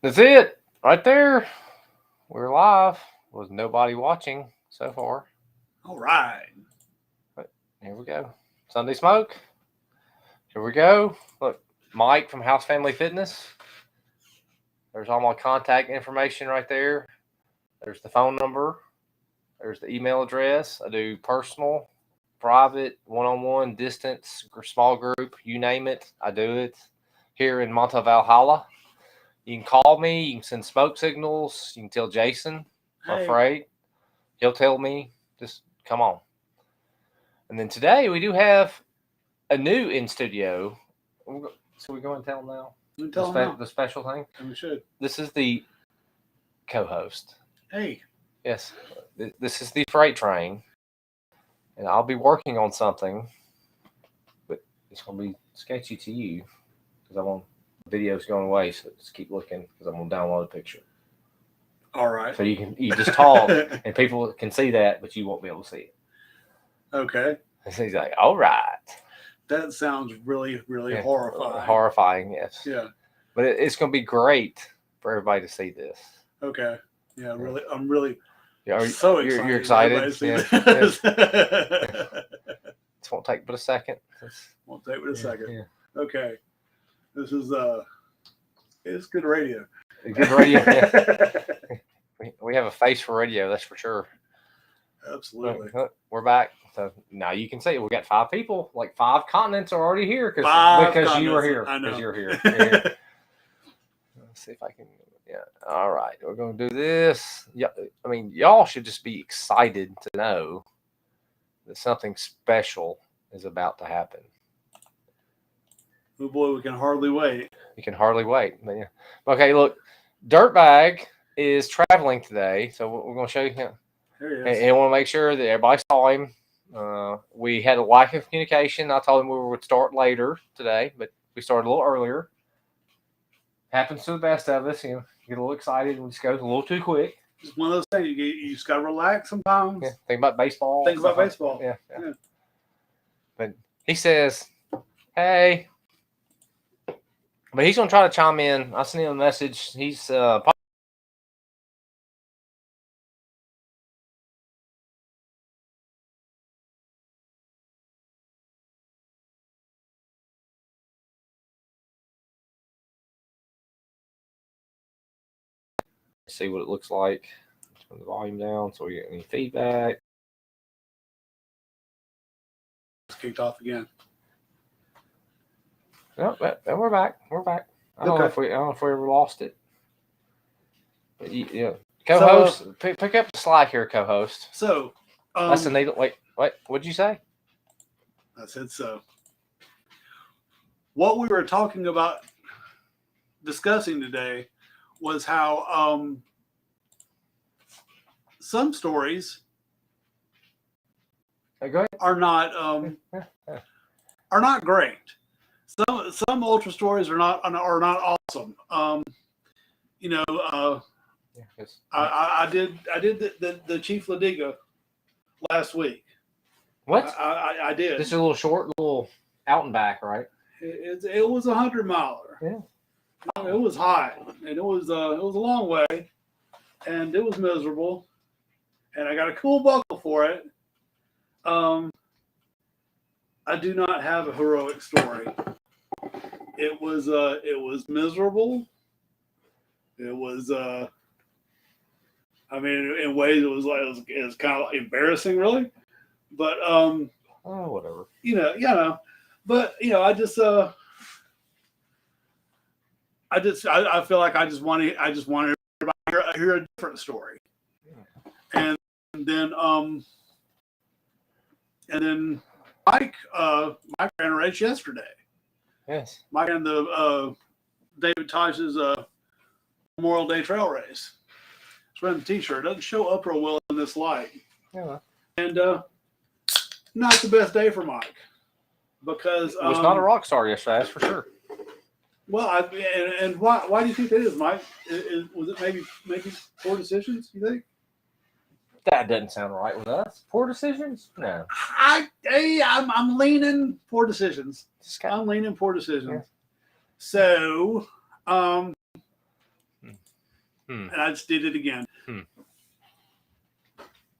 That's it. Right there. We're live with nobody watching so far. All right. But here we go. Sunday Smoke. Here we go. Look, Mike from House Family Fitness. There's all my contact information right there. There's the phone number. There's the email address. I do personal, private, one-on-one, distance, small group, you name it. I do it here in Monte Valhalla. You can call me. You can send smoke signals. You can tell Jason. I'm afraid. He'll tell me. Just come on. And then today we do have a new in studio. So we go and tell him now? The special thing? And we should. This is the co-host. Hey. Yes. This is the freight train. And I'll be working on something. But it's going to be sketchy to you. Because I want video's going away, so just keep looking because I'm gonna download a picture. All right. So you just talk and people can see that, but you won't be able to see it. Okay. And so he's like, all right. That sounds really, really horrifying. Horrifying, yes. Yeah. But it's gonna be great for everybody to see this. Okay. Yeah, really. I'm really so excited. You're excited. This won't take but a second. Won't take but a second. Yeah. Okay. This is it's good radio. Good radio. Yeah. We have a face for radio, that's for sure. Absolutely. We're back. So now you can see we got 5 people, like 5 continents are already here because you were here. I know. Because you're here. Let's see if I can. Yeah. All right. We're going to do this. Yeah. I mean, y'all should just be excited to know that something special is about to happen. Oh boy, we can hardly wait. You can hardly wait. But yeah. Okay, look, Dirtbag is traveling today, so we're going to show you him. There he is. And I want to make sure that everybody saw him. We had a lack of communication. I told him we would start later today, but we started a little earlier. Happens to the best of us. You get a little excited and it just goes a little too quick. It's one of those things. You just got to relax sometimes. Yeah, think about baseball. Think about baseball. Yeah. But he says, hey. But he's going to try to chime in. I sent him a message. He's probably see what it looks like. Turn the volume down so we get any feedback. It's kicked off again. No, we're back. We're back. I don't know if we ever lost it. But yeah, co-host, pick up the slack here, co-host. So that's the needle. Wait, what'd you say? I said so. What we were talking about, discussing today, was how some stories are not great. Some ultra stories are not awesome. I did the Chief Ladiga last week. What? I did. This is a little short, little out and back, right? It was 100-miler. Yeah. It was hot, and it was a long way, and it was miserable, and I got a cool buckle for it. I do not have a heroic story. It was miserable. It was I mean, in ways it was kind of embarrassing, really. But whatever. But I feel like I just wanted everybody to hear a different story. Yeah. And then Mike ran a race yesterday. Yes. Mike ran the David Tosh's Memorial Day Trail Race. It's wearing the T-shirt. It doesn't show up real well in this light. Yeah. And not the best day for Mike because it was not a rock star yesterday. That's for sure. Well, and why do you think that is, Mike? Was it maybe poor decisions? You think? That doesn't sound right with us. Poor decisions? No. I'm leaning poor decisions. I'm leaning poor decisions. Yeah. So, and I just did it again. Hmm.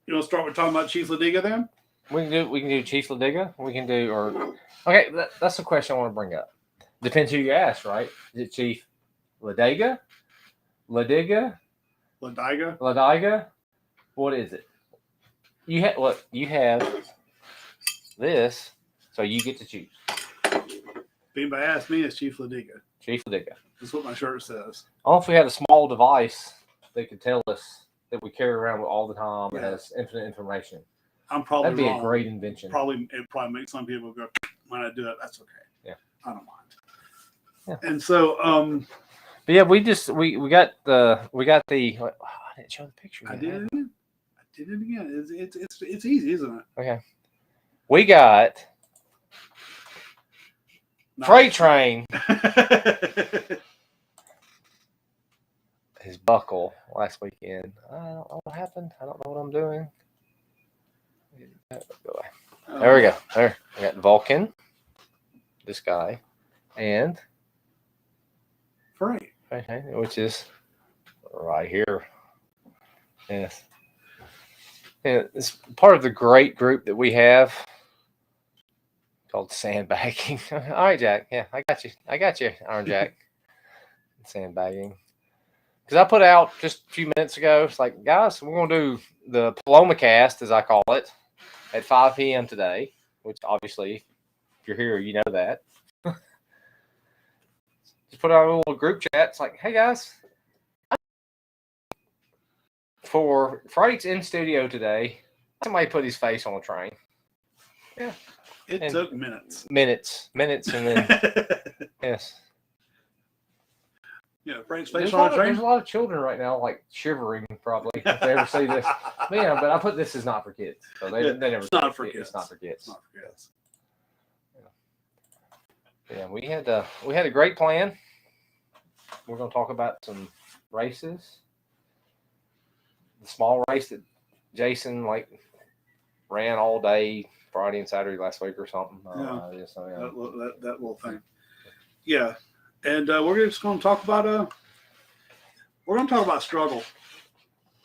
You want to start with talking about Chief Ladiga then? We can do Chief Ladiga. We can do okay. That's the question I want to bring up. Depends who you ask, right? Is it Chief Ladiga, Ladiga? Ladiga? What is it? You have this, so you get to choose. If anybody asks me, it's Chief Ladiga. Chief Ladiga. That's what my shirt says. I if we had a small device that could tell us that we carry around with all the time that Yeah. has infinite information. I'm probably That'd be wrong. a great invention. It probably makes some people go when I do it. That's okay. Yeah, I don't mind. Yeah. And so, but yeah, we got the oh, I didn't show the picture. I did it again. It's easy, isn't it? Okay. We got Freight Train. His buckle last weekend. I don't know what happened. I don't know what I'm doing. There we go. There. We got Vulcan, this guy, and Freight. Which is right here. Yes. And it's part of the great group that we have called Sandbagging. All right, Jack. Yeah, I got you, Iron Jack. Sandbagging. Because I put out just a few minutes ago, it's like, guys, we're going to do the Paloma cast, as I call it, at 5 p.m. today, which obviously, if you're here, you know that. Just put out a little group chat. It's like, hey, guys, for Freight's in studio today, somebody put his face on a train. Yeah. It took minutes. Minutes, and then, yes. Yeah, Freight's face on a train. There's a lot of children right now, like shivering, probably, if they ever see this. But yeah, but I put this is not for kids, so they never. It's not for kids. It's not for kids. It's not for kids. Yeah, we had a great plan. We're going to talk about some races. The small race that Jason ran all day Friday and Saturday last week or something. That little thing. Yeah. And we're just going to talk about struggle.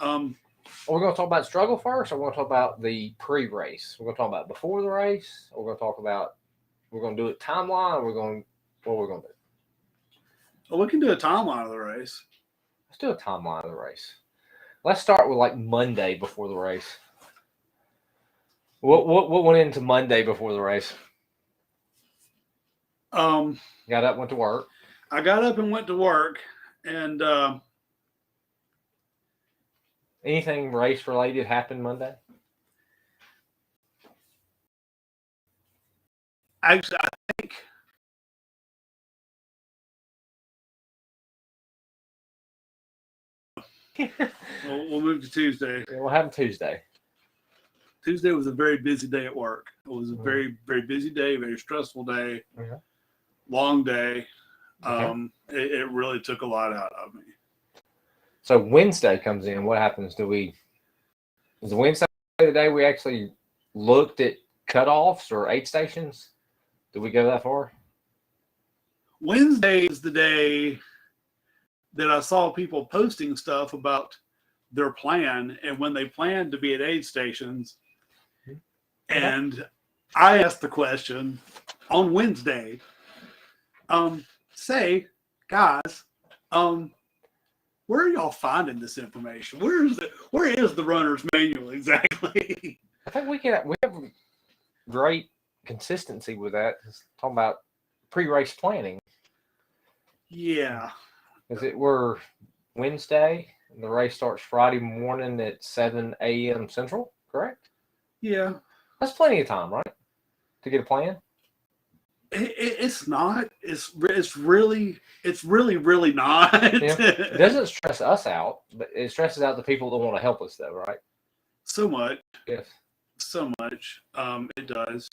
We're going to talk about struggle first, or we're going to talk about the pre-race. We're going to talk about before the race. Or we're going to do it timeline. Or what we're going to do? Well, we can do a timeline of the race. Let's do a timeline of the race. Let's start with Monday before the race. What went into Monday before the race? Got up, went to work. I got up and went to work, and anything race related happened Monday? Actually, I think we'll move to Tuesday. Yeah, what happened Tuesday? Tuesday was a very busy day at work. It was a very, very busy day, very stressful day, long day. It really took a lot out of me. So Wednesday comes in. What happens? Is Wednesday the day we actually looked at cutoffs or aid stations? Did we go that far? Wednesday is the day that I saw people posting stuff about their plan and when they planned to be at aid stations. And I asked the question on Wednesday, say, guys, where are y'all finding this information? Where is the runner's manual exactly? I think we have great consistency with that. It's talking about pre-race planning. Yeah. We're Wednesday, and the race starts Friday morning at 7 a.m. Central, correct? Yeah. That's plenty of time, right? To get a plan? It's not. It's really not. Yeah. It doesn't stress us out, but it stresses out the people that want to help us, though, right? So much. Yes. So much. It does.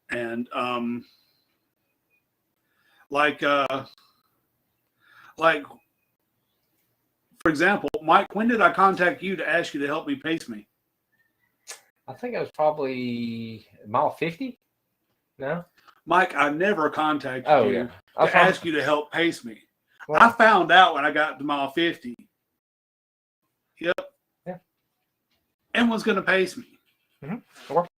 And for example, Mike, when did I contact you to ask you to help me pace me? I think it was probably mile 50. No? Mike, I never contacted you to ask you to help pace me. Well, I found out when I got to mile 50 Yep. Yeah. And was going to pace me. Worked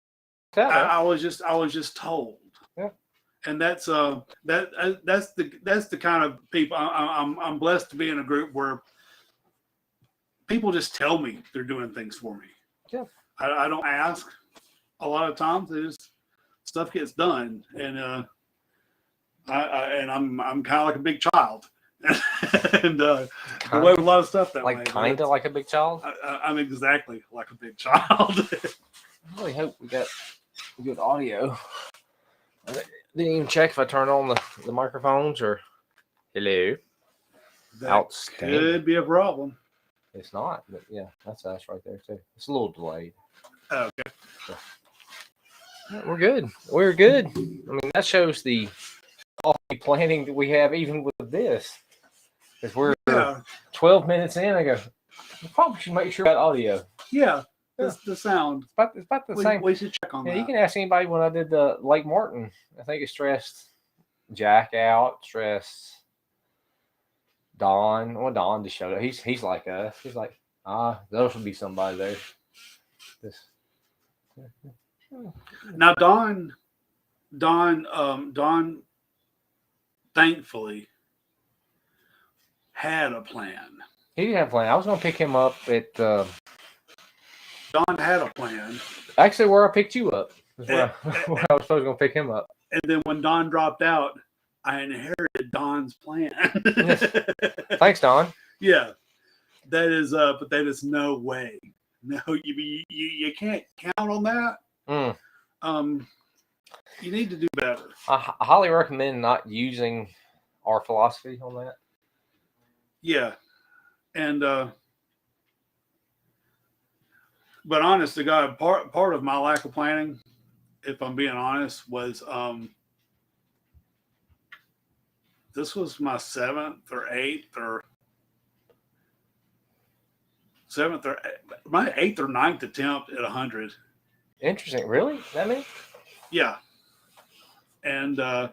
out, huh? I was just told. Yeah. And that's the kind of people I'm blessed to be in a group where people just tell me they're doing things for me. Yeah. I don't ask a lot of times. Stuff gets done, and I'm kind of like a big child, and the way with a lot of stuff that way. Like kind of like a big child. I'm exactly like a big child. I really hope we got good audio. I didn't even check if I turned on the microphones or hello. That Outstanding. could be a problem. It's not, but yeah, that's us right there too. It's a little delayed. Oh, okay. So, yeah, we're good. We're good. I mean, that shows the planning that we have even with this. Because we're 12 minutes in, I go, we probably should make sure about audio. Yeah. The sound. It's about the same. We should check on that. You can ask anybody when I did the Lake Martin. I think it stressed Jack out, stressed Don. Well, Don just showed up. He's like us. He's like, there should be somebody there. Now Don, thankfully had a plan. He didn't have a plan. I was going to pick him up at. Don had a plan. Actually, where I picked you up is where I was supposed to pick him up. And then when Don dropped out, I inherited Don's plan. Yes. Thanks, Don. Yeah, that is. But that is no way. No, you can't count on that. You need to do better. I highly recommend not using our philosophy on that. Yeah, and but honest to God, part of my lack of planning, if I'm being honest, was this was my seventh or eighth or my eighth or ninth attempt at 100. Interesting. Really? That mean? Yeah. And so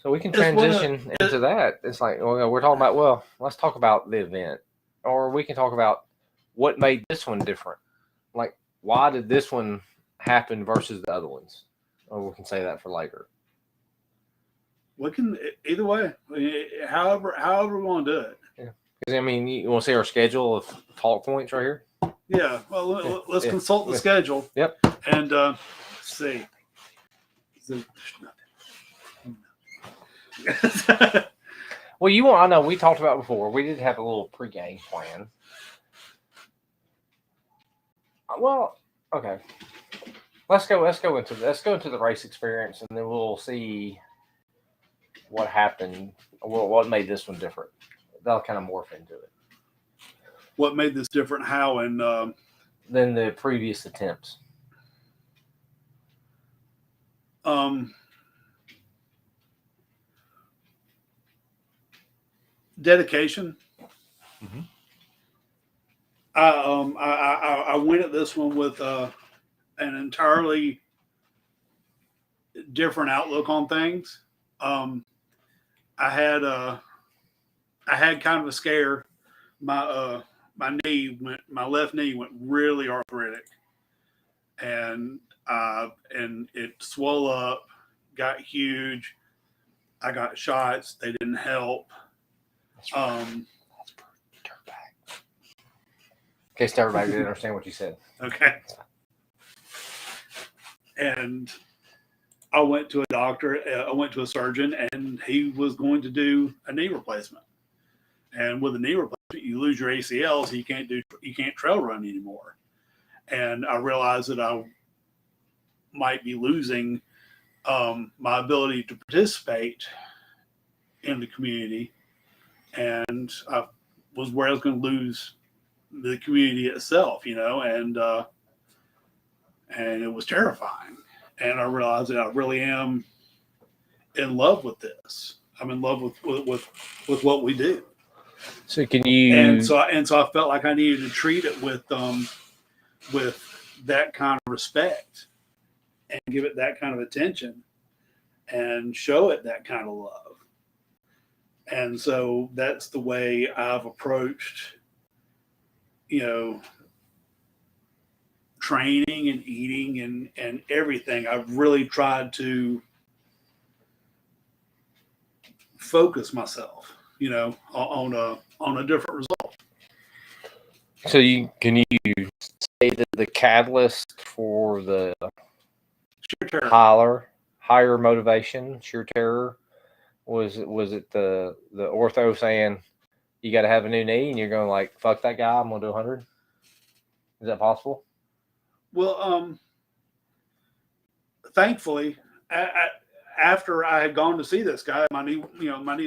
we can transition into that. It's like we're talking about. Let's talk about the event, or we can talk about what made this one different. Like, why did this one happen versus the other ones? Or we can say that for later. We can either way, however we want to do it. Yeah. Because I mean, you want to see our schedule of talk points right here? Yeah. Well, let's consult the schedule. Yep. And let's see. Well, I know we talked about before. We did have a little pregame plan. Well, okay. Let's go into the race experience, and then we'll see what happened. What made this one different? That'll kind of morph into it. What made this different? How and than the previous attempts? Dedication. Mm-hmm. I went at this one with an entirely different outlook on things. I had kind of a scare. My left knee went really arthritic, and it swelled up, got huge. I got shots; they didn't help. In case everybody didn't understand what you said. Okay. And I went to a doctor. I went to a surgeon, and he was going to do a knee replacement. And with a knee replacement, you lose your ACL, so you can't trail run anymore. And I realized that I might be losing my ability to participate in the community, and I was where I was going to lose the community itself, and it was terrifying. And I realized that I really am in love with this. I'm in love with what we do. So can you? And so I felt like I needed to treat it with that kind of respect, and give it that kind of attention, and show it that kind of love. And so that's the way I've approached training and eating and everything, I've really tried to focus myself, on a different result. So can you say that the catalyst for the higher motivation, sheer terror, was it the ortho saying you got to have a new knee, and you're going like, fuck that guy, I'm gonna do 100? Is that possible? Well, thankfully, after I had gone to see this guy, my knee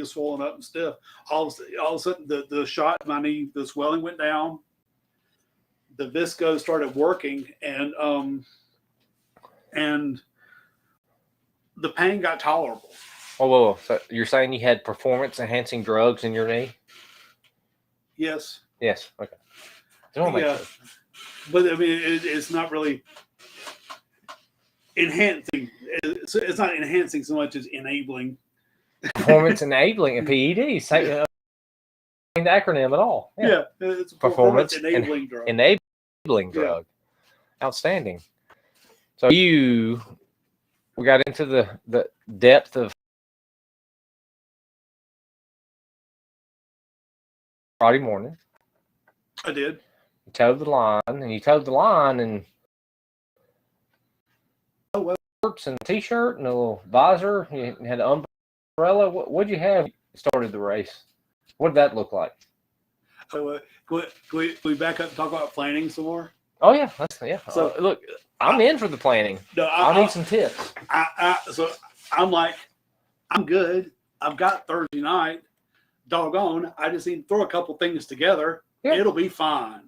was swollen up and stiff. All of a sudden, the shot, my knee, the swelling went down. The visco started working, and the pain got tolerable. Oh, whoa. So you're saying you had performance-enhancing drugs in your knee? Yes. Yes. Okay. Yeah. But I mean, it's not really enhancing. It's not enhancing so much as enabling. Performance enabling, a PED. Say the acronym at all. Yeah, it's a performance enabling drug. Enabling drug. Yeah. Outstanding. So we got into the depth of Friday morning. I did. You towed the line, and shorts and t-shirt and a little visor. You had an umbrella. What'd you have? You started the race. What did that look like? So, can we back up and talk about planning some more? Oh yeah, So look, I'm in for the planning. No, I need some tips. So I'm like, I'm good. I've got Thursday night. Doggone, I just need to throw a couple things together. Yeah. It'll be fine.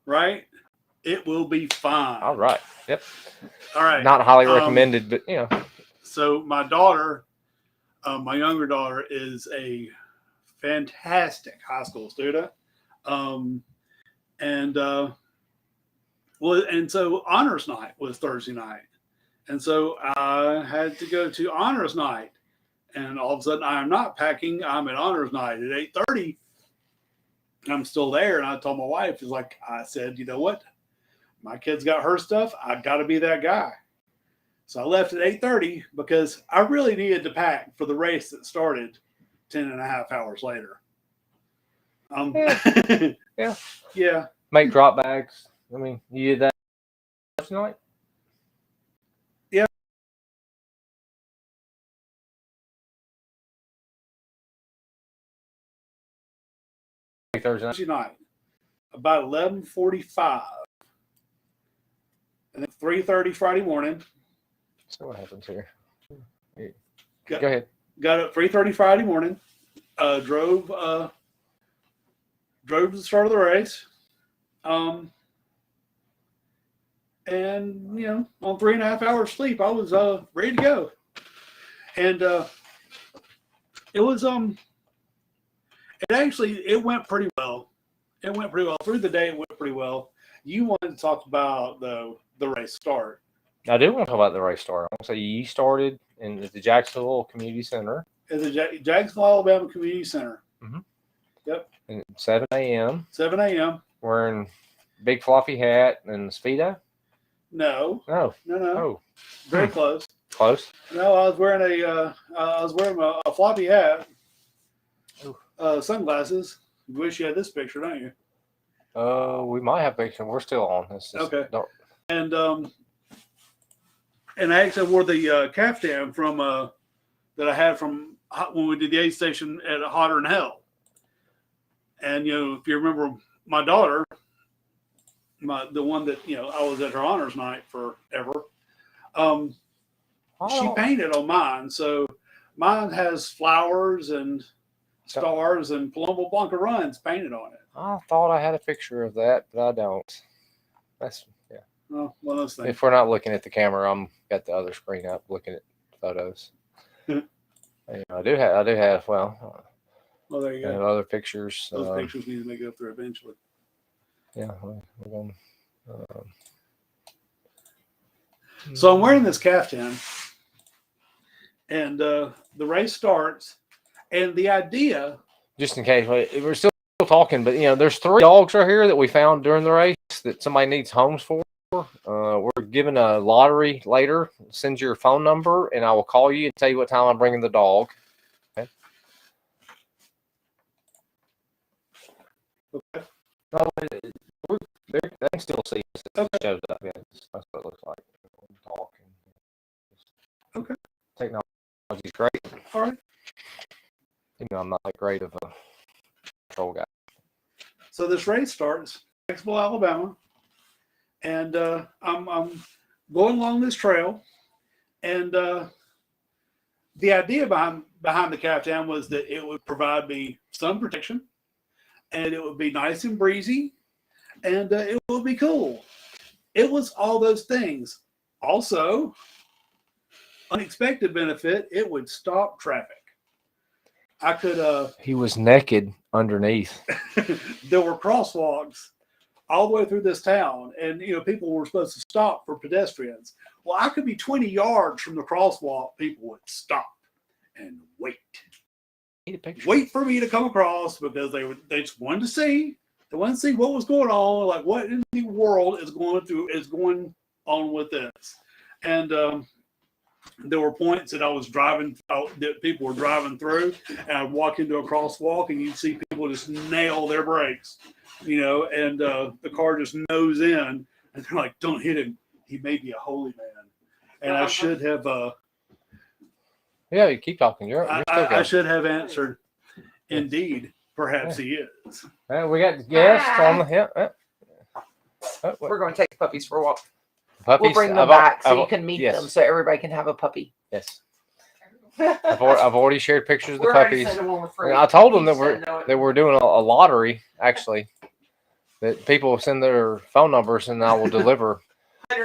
Right? It will be fine. All right. Yep. All right. Not highly recommended, but So my daughter, my younger daughter, is a fantastic high school student. And so honors night was Thursday night. And so I had to go to honors night. And all of a sudden, I am not packing. I'm at honors night at 8:30. I'm still there. And I told my wife, I said, you know what? My kid's got her stuff. I've got to be that guy. So I left at 8:30 because I really needed to pack for the race that started 10 and a half hours later. Yeah. Make drop bags. I mean, you did that tonight? Yeah. Thursday night, about 11:45, and then 3:30 Friday morning. So what happens here? Go ahead. Got up 3:30 Friday morning. Drove to the start of the race. And on 3.5 hours sleep, I was ready to go. And it was it went pretty well. It went pretty well through the day. It went pretty well. You wanted to talk about the race start. I do want to talk about the race start. I want to say you started in the Jacksonville Community Center. At the Jacksonville, Alabama Community Center. Mm-hmm. Yep. And 7 a.m. 7 a.m. Wearing big floppy hat and Speedo? No. Oh. Very close. Close? No, I was wearing a floppy hat. Sunglasses. You wish you had this picture, don't you? We might have a picture. We're still on this. Okay. And I actually wore the caftan from that I had from when we did the aid station at Hotter Than Hell. And if you remember my daughter, the one that I was at her honors night forever. She painted on mine, so mine has flowers and stars and Palumbo Blanca runs painted on it. I thought I had a picture of that, but I don't. That's well, one of those things. If we're not looking at the camera, I'm got the other screen up looking at photos. I do have. Well, there you go. Other pictures. Those pictures need to make it up there eventually. Yeah, we're going. So I'm wearing this caftan, and the race starts, and the idea. Just in case, we're still still talking, but there's 3 dogs right here that we found during the race that somebody needs homes for. We're giving a lottery later. Send your phone number, and I will call you and tell you what time I'm bringing the dog. Okay. Okay. No, they can still see us. It shows up. Yeah, that's what it looks like. Talking. Okay. Technology's great. All right. I'm not that great of a control guy. So this race starts in Jacksonville, Alabama, and I'm going along this trail, and the idea behind the caftan was that it would provide me sun protection, and it would be nice and breezy, and it would be cool. It was all those things. Also, unexpected benefit, it would stop traffic. I could. He was naked underneath. There were crosswalks all the way through this town, and people were supposed to stop for pedestrians. Well, I could be 20 yards from the crosswalk. People would stop and wait for me to come across, because they just wanted to see. They wanted to see what was going on, like what in the world is going on with this. And there were points that I was driving, that people were driving through, and I'd walk into a crosswalk, and you'd see people just nail their brakes, and the car just nose in, and they're like, "Don't hit him. He may be a holy man." And I should have. Yeah, you keep talking. You're still I should have answered. Indeed, perhaps he is. We got guests on the. We're going to take the puppies for a walk. Puppies, We'll bring them back so you can meet them, so everybody can have a puppy. Yes. I've already shared pictures of the puppies. And I told them that we're doing a lottery, actually, that people will send their phone numbers and I will deliver.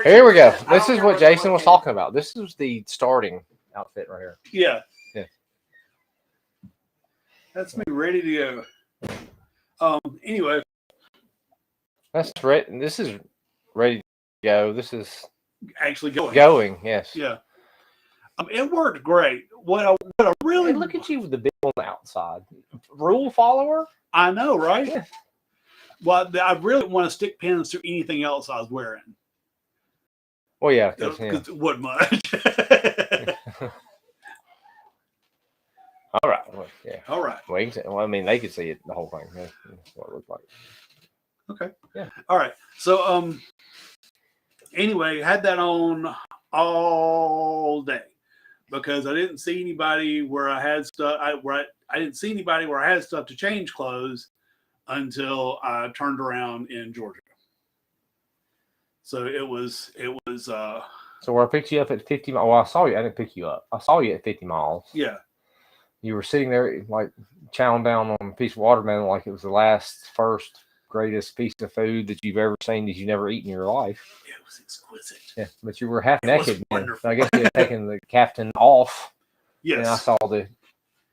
Here we go. This is what Jason was talking about. This is the starting outfit right here. Yeah. Yeah. That's me ready to go. Anyway. That's right. This is ready to go. This is actually going. Going, yes. Yeah. It worked great. What I really look at you with the bill on the outside. Rule follower? I know, right? Yeah. Well, I really want to stick pins through anything else I was wearing. Well, yeah. Because it wasn't much. All right. Well, yeah. All right. Well, I mean, they could see it, the whole thing. That's what it looked like. Okay. Yeah. All right. So, anyway, had that on all day because I didn't see anybody where I had stuff. I didn't see anybody where I had stuff to change clothes until I turned around in Georgia. So it was. So where I picked you up at 50 miles. Well, I saw you. I didn't pick you up. I saw you at 50 miles. Yeah. You were sitting there like chowing down on a piece of watermelon like it was the first greatest piece of food that you've ever seen that you've never eaten in your life. It was exquisite. Yeah, but you were half naked. Wonderful. I guess you had taken the caftan off. Yes. And I saw the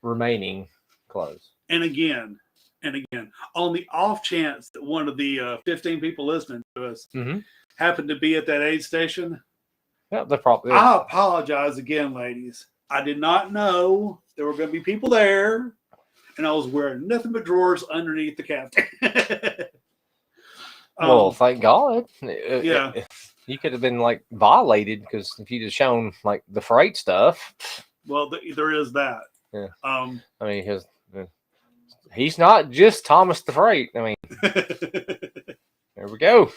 remaining clothes. And again, on the off chance that one of the 15 people listening to us happened to be at that aid station, yeah, they're probably. I apologize again, ladies. I did not know there were going to be people there, and I was wearing nothing but drawers underneath the caftan. Well, thank God. Yeah. You could have been like violated because if you'd have shown like the freight stuff. Well, there is that. Yeah. I mean, he's not just Thomas the Freight. I mean, there we go.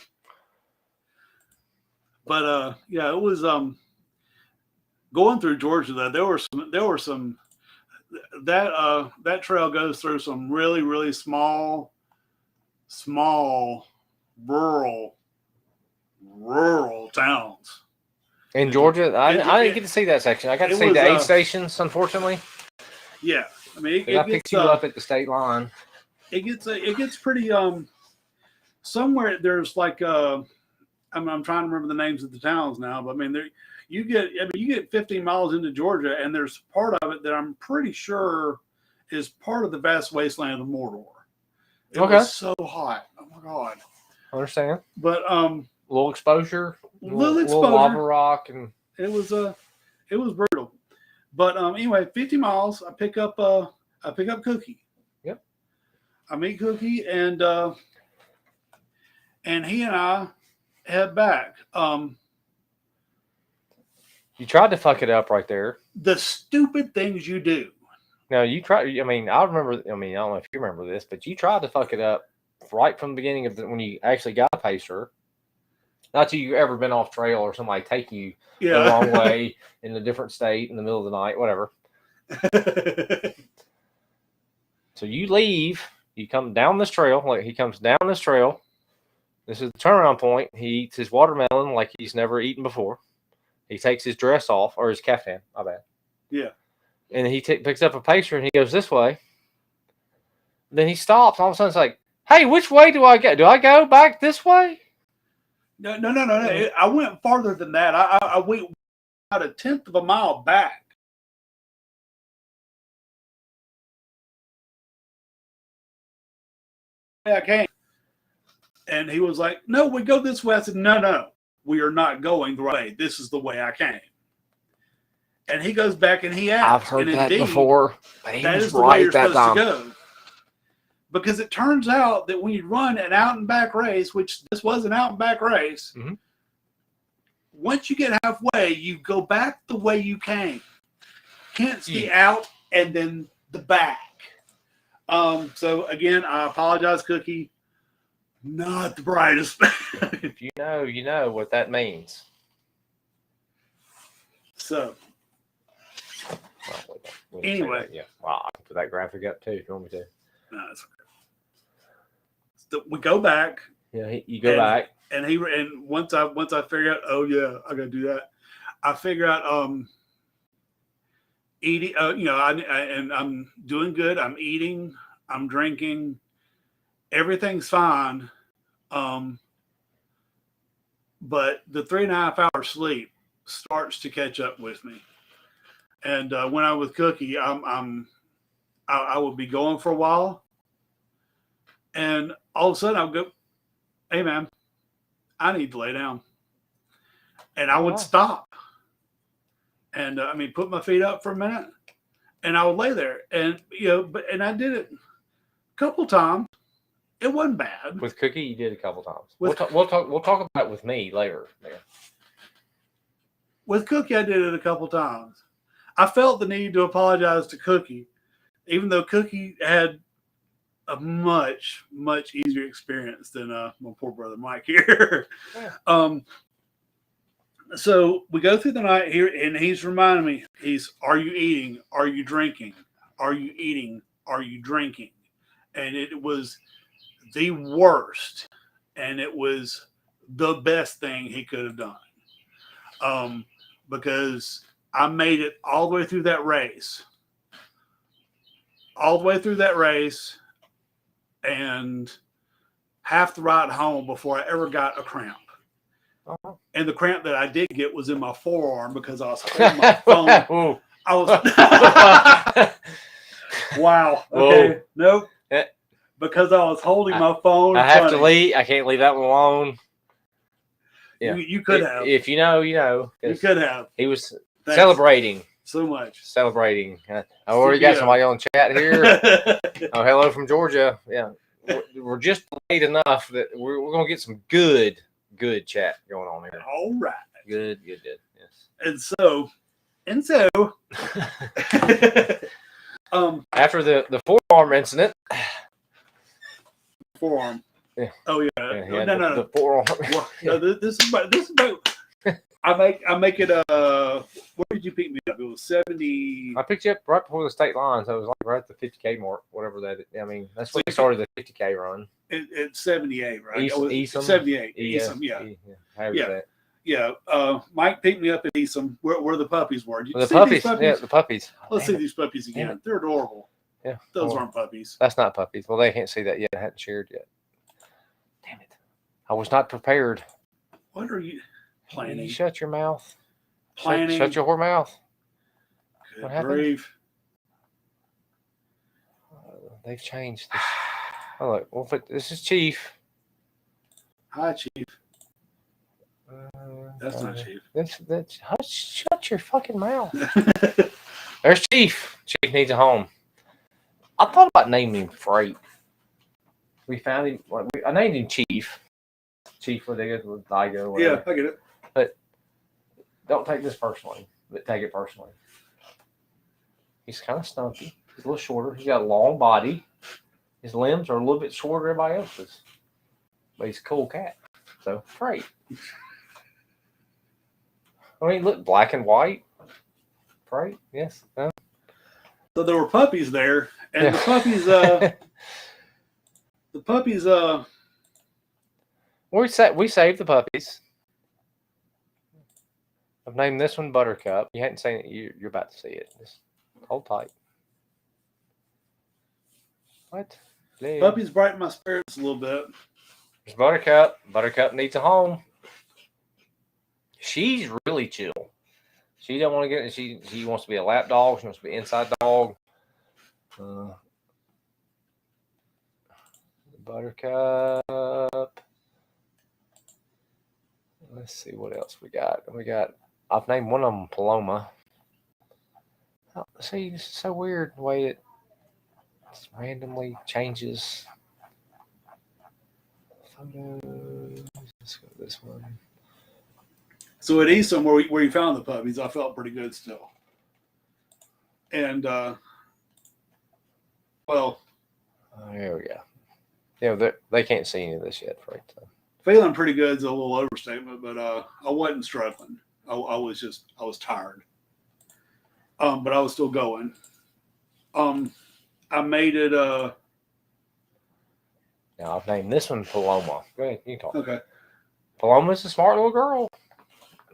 But yeah, it was going through Georgia. There were some that trail goes through some really, really small rural towns. In Georgia, I didn't get to see that section. I got to see the aid stations, unfortunately. Yeah, I mean, I picked you up at the state line. It gets pretty somewhere. There's like I'm trying to remember the names of the towns now, but I mean you get 15 miles into Georgia, and there's part of it that I'm pretty sure is part of the vast wasteland of Mordor. It was so hot. Oh my God. I understand. But little exposure, little lava rock, and it was brutal. But anyway, 50 miles. I pick up Cookie. Yep. I meet Cookie, and he and I head back. You tried to fuck it up right there. The stupid things you do. No, you tried. I mean, I remember. I mean, I don't know if you remember this, but you tried to fuck it up right from the beginning of when you actually got a pacer. Not that you ever been off trail or somebody take you the wrong way in a different state in the middle of the night, whatever. So you leave. You come down this trail. Like he comes down this trail. This is the turnaround point. He eats his watermelon like he's never eaten before. He takes his dress off or his caftan. My bad. Yeah. And he picks up a pacer and he goes this way. Then he stops. All of a sudden, it's like, hey, which way do I go? Do I go back this way? No. I went farther than that. I went about 1/10 of a mile back. I came. And he was like, no, we go this way. I said, no. We are not going the right way. This is the way I came. And he goes back and he asks. I've heard that before. But he was is the way you're that supposed time. to go. Because it turns out that when you run an out and back race, which this was an out and back race, once you get halfway, you go back the way you came. Hence the out and then the back. So again, I apologize, Cookie. Not the brightest. If you know, you know what that means. So anyway, yeah. Well, I can put that graphic up too if you want me to. No, it's okay. So we go back. Yeah, you go back, and once I figure out, oh yeah, I gotta do that. I figure out eating. And I'm doing good. I'm eating. I'm drinking. Everything's fine. But the 3.5 hour sleep starts to catch up with me. And when I'm with Cookie, I would be going for a while, and all of a sudden I'll go, hey man, I need to lay down. And I would stop. And put my feet up for a minute, and I would lay there. And and I did it a couple times. It wasn't bad. With Cookie, you did a couple times. We'll talk about it with me later. Man. With Cookie, I did it a couple times. I felt the need to apologize to Cookie, even though Cookie had a much, much easier experience than my poor brother Mike here. Yeah. So we go through the night here, and he's reminding me, are you eating? Are you drinking? Are you eating? Are you drinking? And it was the worst, and it was the best thing he could have done. Because I made it all the way through that race. And half the ride home before I ever got a cramp. Uh-huh. And the cramp that I did get was in my forearm because I was holding my phone. I was wow. Okay. Whoa. Nope. Because I was holding my phone. I have to leave. I can't leave that one alone. Yeah. You could have. If you know, you know. You could have. He was celebrating. So much. Celebrating. I already got somebody on chat here. Oh, hello from Georgia. Yeah. We're just late enough that we're going to get some good chat going on here. All right. Good. Yes. And so after the forearm incident. Forearm. Yeah. Oh yeah. No. The forearm. No, this is about. I make it. Where did you pick me up? It was 70. I picked you up right before the state line, so it was like right at the 50K mark, whatever that is. I mean, that's when we started the 50K run. It's 78, right? Eastham. 78. Eastham, yeah. Yeah. Mike picked me up at Eastham, where the puppies were. The puppies. Yeah, the puppies. Let's see these puppies again. Yeah. They're adorable. Yeah. Those aren't puppies. That's not puppies. Well, they can't see that yet. I hadn't shared yet. Damn it. I was not prepared. What are you planning? You shut your mouth. Planning. Shut your whore mouth. Good what happened? grief. They've changed this. Oh, look. Well, this is Chief. Hi, Chief. That's not Chief. Shut your fucking mouth. There's Chief. Chief needs a home. I thought about naming him Freight. we found him. I named him Chief. Chief Ladiga with Ligo. Or Yeah, whatever. I get it. But don't take this personally. But take it personally. He's kind of stumpy. He's a little shorter. He's got a long body. His limbs are a little bit shorter than everybody else's. But he's a cool cat. So, great. I mean, look, black and white. Right? Yes. So there were puppies there, and Yeah. the puppies, we saved the puppies. I've named this one Buttercup. You hadn't seen it. You're about to see it. Just hold tight. What? There. puppies brighten my spirits a little bit. There's Buttercup. Buttercup needs a home. She's really chill. She don't want to get. She wants to be a lap dog. She wants to be an inside dog. Buttercup. Let's see what else we got. I've named one of them Paloma. Oh, see, this is so weird the way it just randomly changes. Photos. Let's go this one. So at Easton, where you found the puppies, I felt pretty good still. And well, Here we go. Yeah, they can't see any of this yet, right? So. feeling pretty good is a little overstatement, but I wasn't struggling. I was tired. But I was still going. I made it. Now I've named this one Paloma. Go ahead, you can talk. Okay. Paloma's a smart little girl.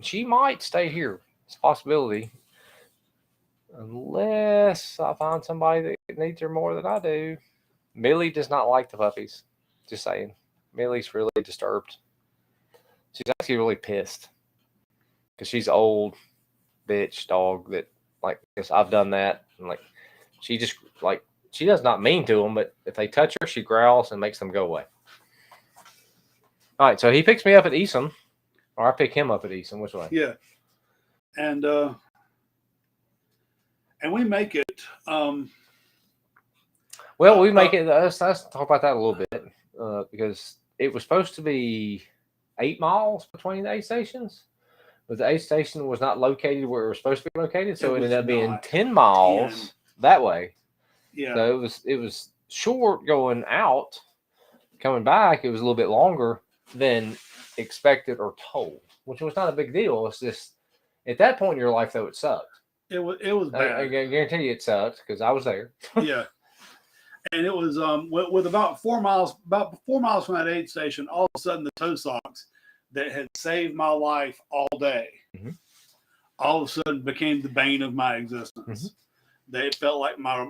She might stay here. It's a possibility. Unless I find somebody that needs her more than I do. Millie does not like the puppies. Just saying. Millie's really disturbed. She's actually really pissed. Because she's an old bitch dog that, like, I've done that. And, like, she just, like, she does not mean to them, but if they touch her, she growls and makes them go away. All right, so he picks me up at Easton. Or I pick him up at Easton. Which way? Yeah. And we make it. Well, we make it. Let's talk about that a little bit because it was supposed to be 8 miles between the aid stations, but the aid station was not located where it was supposed to be located, so it ended up being 10 miles that way. Yeah. So it was short going out, coming back. It was a little bit longer than expected or told, which was not a big deal. It's just at that point in your life, though, it sucked. It was bad. I guarantee you it sucked because I was there. Yeah. And it was with about 4 miles from that aid station, all of a sudden the toe socks that had saved my life all day, all of a sudden became the bane of my existence. They felt like my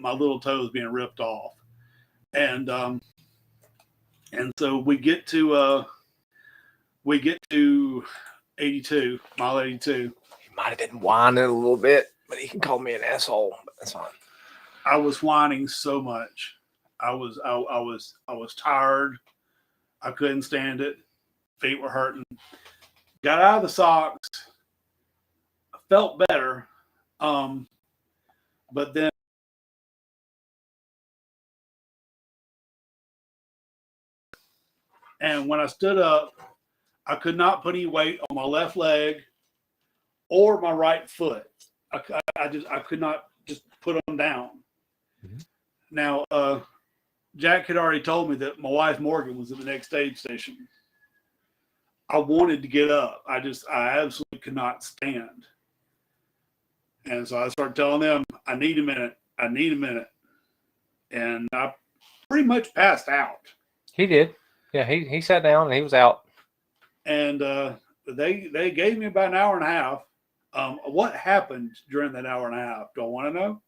little toes being ripped off, and so we get to 82, mile 82. He might have been whining a little bit, but he can call me an asshole. But that's fine. I was whining so much. I was tired. I couldn't stand it. Feet were hurting. Got out of the socks. I felt better. But then and when I stood up, I could not put any weight on my left leg or my right foot. I could not just put them down. Now, Jack had already told me that my wife Morgan was at the next aid station. I wanted to get up. I absolutely could not stand. And so I started telling them, I need a minute. And I pretty much passed out. He did. Yeah, he sat down and he was out. And they gave me about an hour and a half. What happened during that hour and a half? Do I want to know?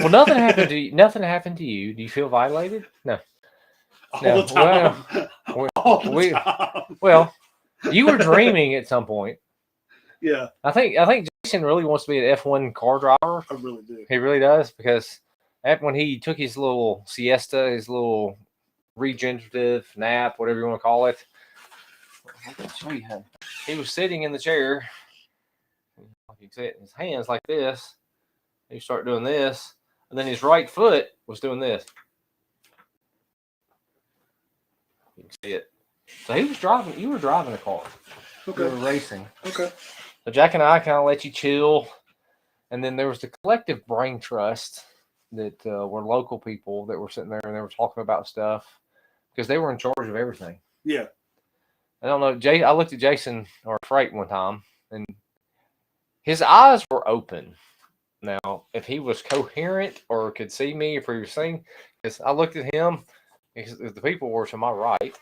Well, nothing happened to you. Nothing happened to you. Do you feel violated? No. All the time. All the time. Well, you were dreaming at some point. Yeah. I think Jason really wants to be an F1 car driver. I really do. He really does because when he took his little siesta, his little regenerative nap, whatever you want to call it, I can show you how. He was sitting in the chair. You can see it in his hands like this. He start doing this, and then his right foot was doing this. see it. So he was driving. You were driving the car. Okay. You were racing. Okay. So Jack and I kind of let you chill, and then there was the collective brain trust that were local people that were sitting there and they were talking about stuff because they were in charge of everything. Yeah. I don't know. I looked at Jason or Freight one time, and his eyes were open. Now, if he was coherent or could see me, if he was seeing, because I looked at him, because the people were to my right.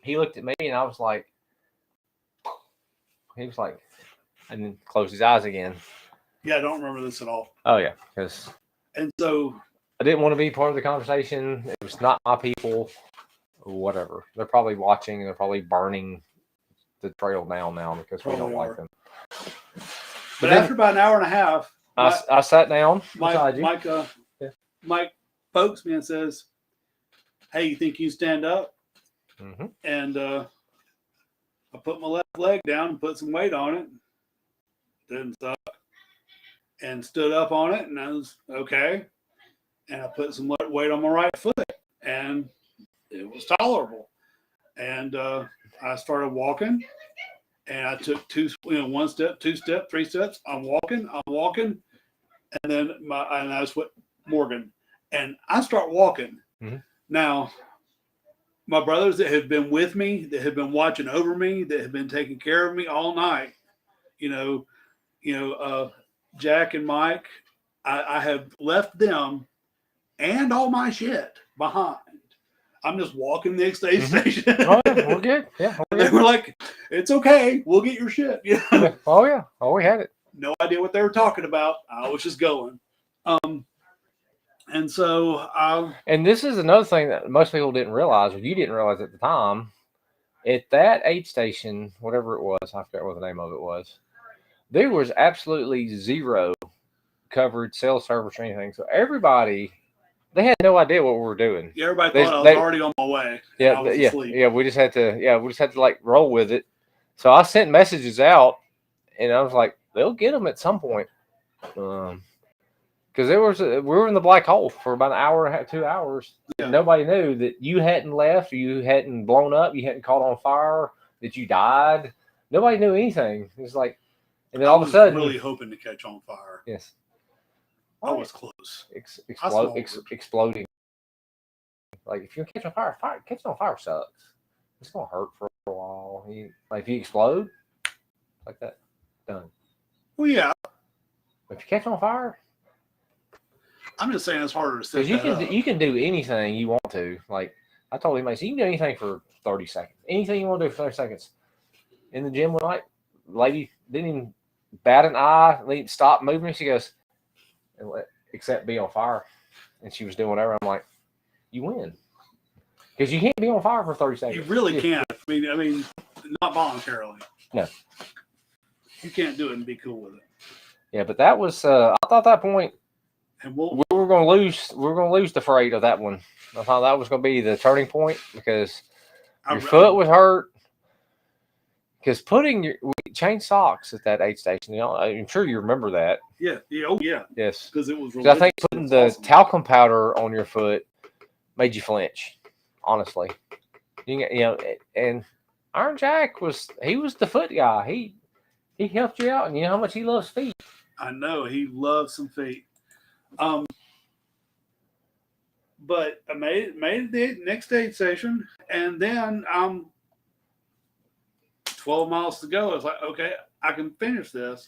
He looked at me, and I was like, he was like, and then closed his eyes again. Yeah, I don't remember this at all. Oh yeah, because And so I didn't want to be part of the conversation. It was not my people. Whatever. They're probably watching and they're probably burning the trail down now because we don't Probably like are. them. but then after about an hour and a half, I sat down beside you. Mike pokes me and says, "Hey, you think you stand up?" Mm-hmm. And I put my left leg down and put some weight on it. Didn't suck. And stood up on it, and I was okay. And I put some weight on my right foot, and it was tolerable. And I started walking, and I took one step, 2 steps, 3 steps. I'm walking, and then I was with Morgan, and I start walking. Mm-hmm. Now, my brothers that have been with me, that have been watching over me, that have been taking care of me all night, Jack and Mike, I have left them and all my shit behind. I'm just walking the next aid station. Oh, yeah, we're good. Yeah, They were like, "It's okay, we'll get your shit." Yeah. Oh yeah, oh we had it. No idea what they were talking about. I was just going. And so and this is another thing that most people didn't realize, or you didn't realize at the time. At that aid station, whatever it was, I forget what the name of it was, there was absolutely zero covered cell service or anything. So everybody, they had no idea what we were doing. Yeah, everybody thought I was already on my way. Yeah, I was yeah, asleep. yeah. We just had to like roll with it. So I sent messages out, and I was like, they'll get them at some point. Because we were in the black hole for about an hour and a half, 2 hours. Yeah. Nobody knew that you hadn't left, or you hadn't blown up, you hadn't caught on fire, that you died. Nobody knew anything. It was like, and then all of a sudden, really hoping to catch on fire. Yes, I was close. Exploding. Like if you catch on fire, catching on fire sucks. It's gonna hurt for a while. If you explode, like that, done. Well, yeah. If you catch on fire. I'm just saying it's harder to set Because you can do anything you want to. Like I told him, you can do anything for 30 seconds. Anything you want to do for 30 seconds. In the gym one night, lady didn't even bat an eye, didn't stop moving. She goes, except be on fire. And she was doing whatever. I'm like, you win. Because you can't be on fire for 30 seconds. You really can't. I mean, not voluntarily. No. You can't do it and be cool with it. Yeah, but that was, I thought at that point, and we were going to lose. We were going to lose the freight of that one. I thought that was going to be the turning point because your foot was hurt. Because we changed socks at that aid station. I'm sure you remember that. Yeah. Oh yeah. Yes. Because it was. I think putting the talcum powder on your foot made you flinch. Honestly, and Iron Jack was the foot guy. He helped you out, and you know how much he loves feet. I know he loves some feet. But I made it the next aid station, and then 12 miles to go. I was like, okay, I can finish this.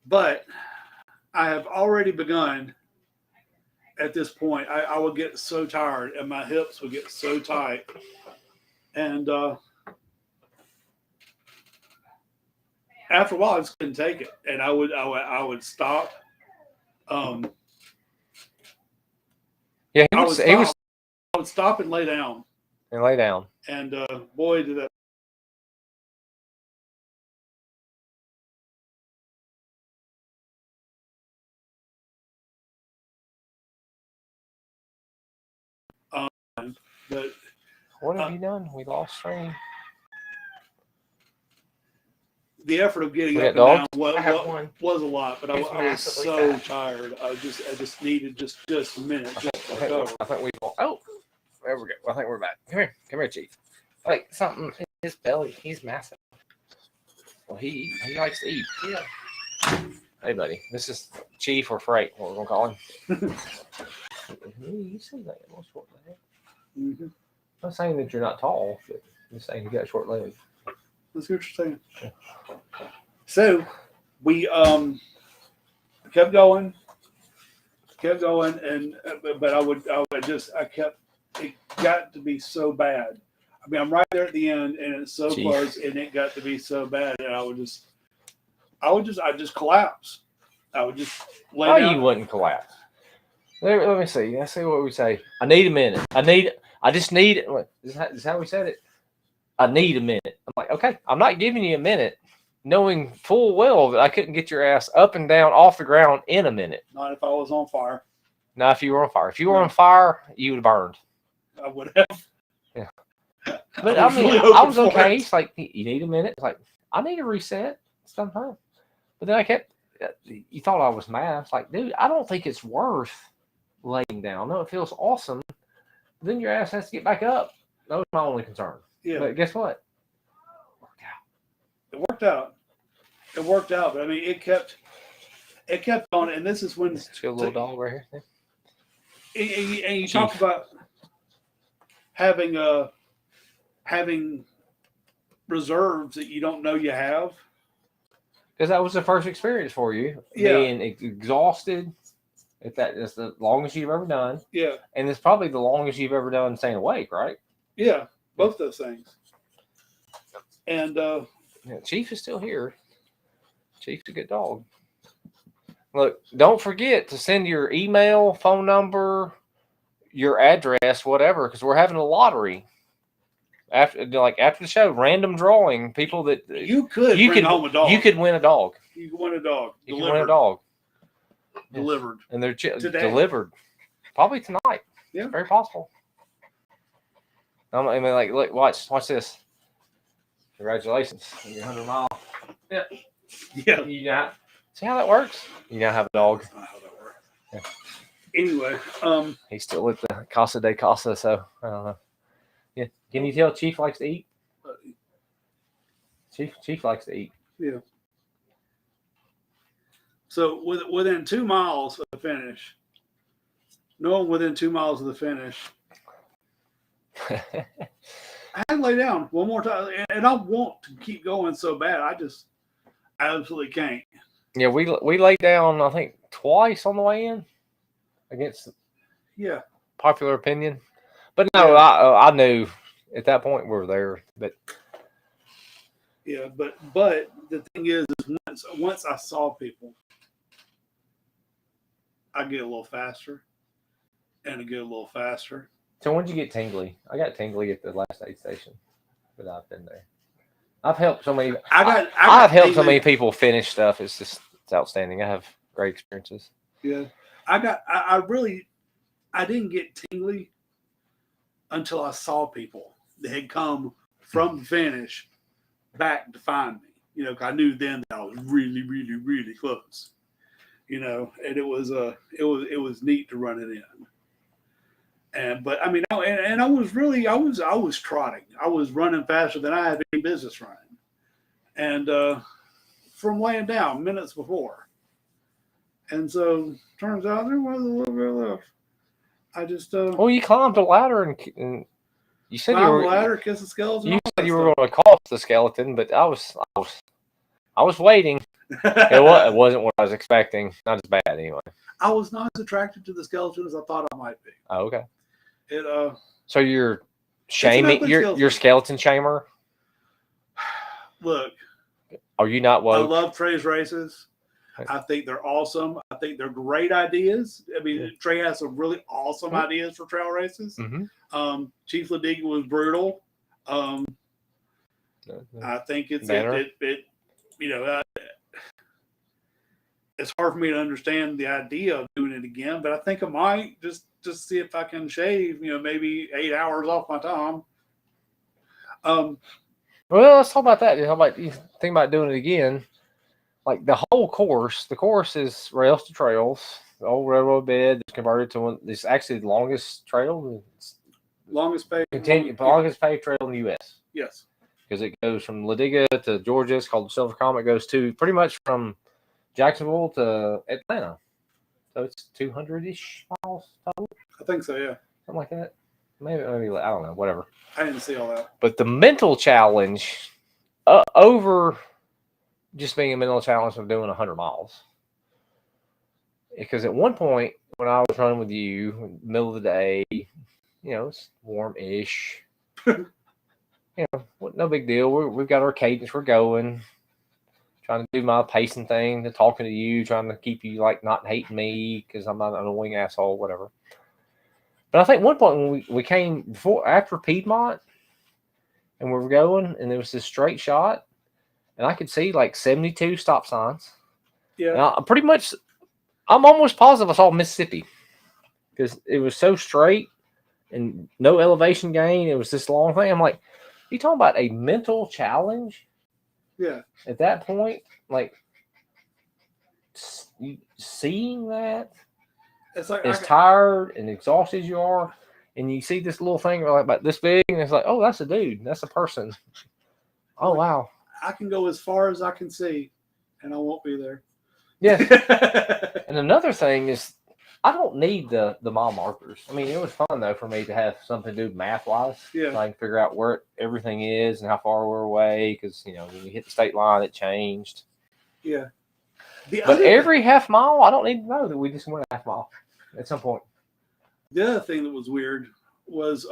But I have already begun at this point. I would get so tired, and my hips would get so tight. And after a while, I just couldn't take it. And I would stop. Yeah, I would stop and lay down. And boy, did that. But what have you done? We lost train. The effort of getting up and down was a lot, but I was so tired. I just needed just a minute just to recover. I think we. Oh, There we go. I think we're back. Come here, Chief. Like something in his belly. He's massive. Well, he likes to eat. Yeah. Hey, buddy. This is Chief or Freight. What we're gonna call him. You see that little short leg? Mm-hmm. I'm not saying that you're not tall, but I'm just saying you got short legs. That's what you're saying. So we kept going, and but it got to be so bad. I mean, I'm right there at the end, and it's so Jeez. close, and it got to be so bad, and I just collapse. I would just lay Why down. you wouldn't collapse? Let me see. Let's see what we say. I need a minute. I just need. Is that how we said it? I need a minute. I'm like, okay, I'm not giving you a minute, knowing full well that I couldn't get your ass up and down off the ground in a minute. Not if I was on fire. Not if you were on fire. If you were on fire, you would have burned. I would have. Yeah. But I mean, really I was hoping for okay. it. It's like, you need a minute. It's like, I need a reset sometime. But then I kept, you thought I was mad. It's like, dude, I don't think it's worth laying down. No, it feels awesome. But then your ass has to get back up. That was my only concern. Yeah. But guess what? It worked out. But I mean, it kept on, and this is when This is your little dog right here. and you talk about having reserves that you don't know you have. Because that was the first experience for you. Yeah. Being exhausted. If that is the longest you've ever done. Yeah. And it's probably the longest you've ever done staying awake, right? Yeah. Both those things. And Yeah, Chief is still here. Chief's a good dog. Look, don't forget to send your email, phone number, your address, whatever, because we're having a lottery after the show. Random drawing, people that you could bring home a dog. You could win a dog. You could win a dog. You can win a dog. Delivered. And they're Today. delivered probably tonight. Yeah. Very possible. I mean, like, look, watch this. Congratulations on your 100-mile. Yeah. Yeah. You got. See how that works? You now have a dog. That's not how that works. Yeah. Anyway, He's still at the Casa de Casa, so I don't know. Yeah. Can you tell Chief likes to eat? Chief likes to eat. yeah. So within 2 miles of the finish, within 2 miles of the finish, I had to lay down one more time, and I want to keep going so bad. I just absolutely can't. Yeah, we laid down, I think, twice on the way in against Yeah. popular opinion. But no, Yeah. I knew at that point we were there. But Yeah, but the thing is once I saw people, I get a little faster, and I get a little faster. so when did you get tingly? I got tingly at the last aid station, but I've been there. I've helped so many. I've helped so many people finish stuff. It's outstanding. I have great experiences. Yeah, I didn't get tingly until I saw people that had come from the finish back to find me. You know, 'cause I knew then that I was really, really, really close. You know, and it was neat to run it in. But I mean, I was trotting. I was running faster than I had any business running, and from laying down minutes before. And so turns out there was a little bit left. I just Well, you climbed a ladder and you said you were ladder, kiss the skeleton. You said you were going to cross the skeleton, but I was waiting. It wasn't what I was expecting. Not as bad anyway. I was not as attracted to the skeleton as I thought I might be. Oh, okay. It So you're shaming ugly your skeleton shamer? Look, Are you not I woke? love Trey's races. I think they're awesome. I think they're great ideas. I mean, Yeah. Trey has some really awesome ideas for trail races. Mm-hmm. Chief Ladiga was brutal. I think it's it's hard for me to understand the idea of doing it again, but I think I might just see if I can shave, maybe 8 hours off my time. Well, let's talk about that. How about you think about doing it again? Like the whole course. The course is rails to trails. The old railroad bed is converted to one. It's actually the longest trail. It's Longest paved. Longest paved trail in the U.S. Yes. Because it goes from Ladiga to Georgia. It's called the Silver Comet. It goes to pretty much from Jacksonville to Atlanta. So it's 200-ish miles total. I think so, yeah. Something like that. Maybe I don't know, whatever. I didn't see all that. But the mental challenge over just being a mental challenge of doing 100 miles. Because at one point, when I was running with you, in the middle of the day, it's warm-ish. No big deal. We've got our cadence. We're going. Trying to do my pacing thing, talking to you, trying to keep you not hating me because I'm not an annoying asshole, whatever. But I think one point when we came after Piedmont and we were going and there was this straight shot and I could see 72 stop signs. Yeah. And I'm almost positive I saw Mississippi because it was so straight and no elevation gain. It was this long thing. I'm like, you talking about a mental challenge? Yeah. At that point, seeing that, it's like as tired and exhausted you are, and you see this little thing about this big, and it's like, oh, that's a dude, that's a person. Oh wow! I can go as far as I can see, and I won't be there. Yeah. And another thing is, I don't need the mile markers. I mean, it was fun though for me to have something to do math wise. Yeah. So I can figure out where everything is and how far we're away because when we hit the state line, it changed. Yeah. But every half mile, I don't need to know that we just went a half mile at some point. The other thing that was weird was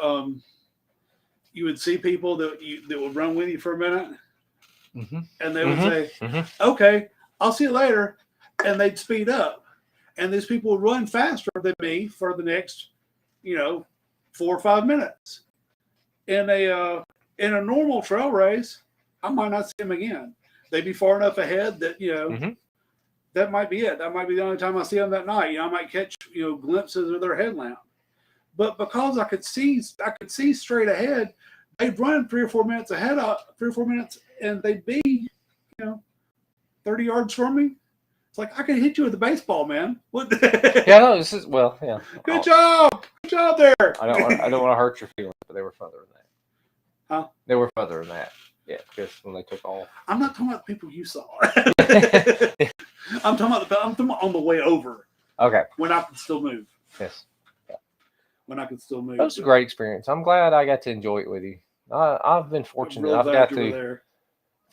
you would see people that would run with you for a minute, and they would say, "Okay, I'll see you later," and they'd speed up. And these people would run faster than me for the next, 4 or 5 minutes. In a normal trail race, I might not see them again. They'd be far enough ahead that that might be it. That might be the only time I see them that night. I might catch glimpses of their headlamp. But because I could see straight ahead, they'd run 3 or 4 minutes ahead of 3 or 4 minutes, and they'd be 30 yards from me. It's like I could hit you with a baseball, man. What? Yeah, no, this is yeah. Good job there. I don't want to hurt your feelings, but they were further than that. Huh? They were further than that. Yeah, because when they took off. I'm not talking about the people you saw. I'm talking about on the way over. Okay. When I could still move. Yes. Yeah. When I could still move. That was a great experience. I'm glad I got to enjoy it with you. I've been fortunate. Really I've got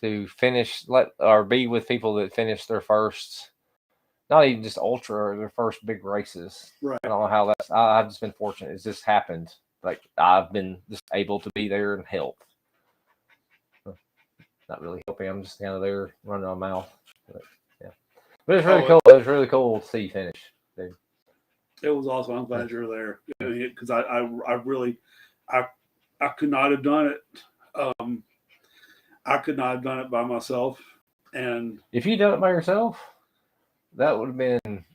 to finish or be with people that finished their first, not even just ultra, or their first big races. Right. I don't know how that's. I've just been fortunate. It's just happened. I've been just able to be there and help. Not really helping. I'm just kind of there running my mouth. But it's really cool. It was really cool to see you finish. Dude. It was awesome. I'm glad you were there because I really could not have done it. I could not have done it by myself. And if you'd done it by yourself, that would have been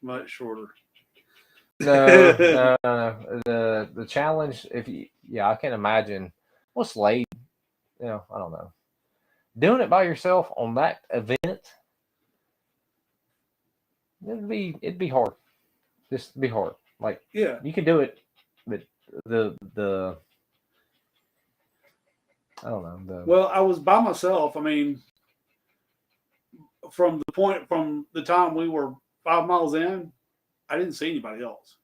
much shorter. No. The challenge, I can't imagine what's late. I don't know. Doing it by yourself on that event, it'd be hard. Just be hard. You can do it, but the I don't know. Well, I was by myself. I mean, from the time we were 5 miles in, I didn't see anybody else.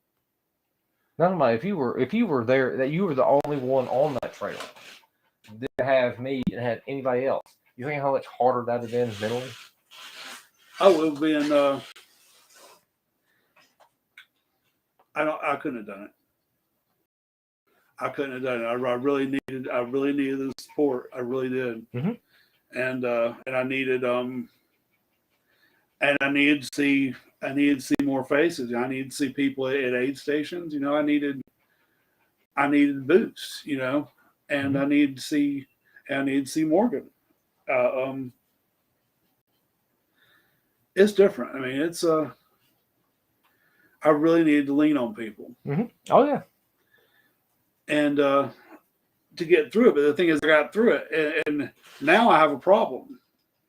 None of my. If you were there, that you were the only one on that trail. Didn't have me, didn't have anybody else. You think how much harder that would have been mentally? Oh, it would have been. I couldn't have done it. I couldn't have done it. I really needed the support. I really did. Mm-hmm. And I needed I needed to see more faces. I needed to see people at aid stations. I needed boosts. And mm-hmm. I needed to see Morgan. It's different. I mean, it's I really needed to lean on people. Mm-hmm. Oh yeah. And to get through it, but the thing is, I got through it, and now I have a problem.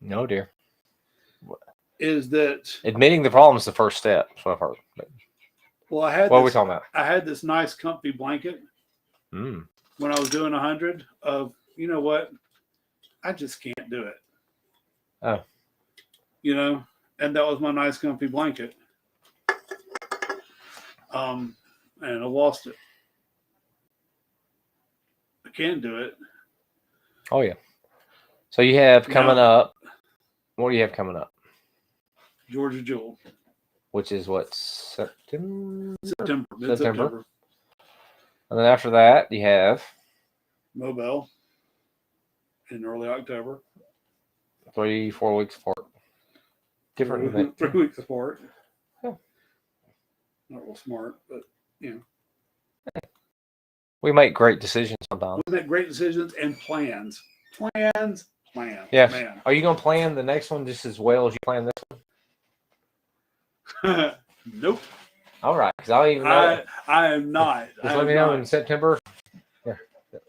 No, dear. Is that admitting the problem is the first step? That's what I've heard. Well, I had. What are we talking about? I had this nice, comfy blanket Mm. when I was doing 100 of, you know what, I just can't do it. Oh. You know, and that was my nice comfy blanket. And I lost it. I can't do it. Oh yeah. So you have coming No. up. What do you have coming up? Georgia Jewel. Which is what, September? Mid-September. And then after that, you have Mobile in early October. 3-4 weeks apart. Different than 3 weeks apart. Yeah. Not real smart, but you know. We make great decisions sometimes. We make great decisions and plans. Plans. Yeah. Man. Are you going to plan the next one just as well as you plan this one? Nope. All right, because I don't even know. I am not. Just let me know in September. Yeah.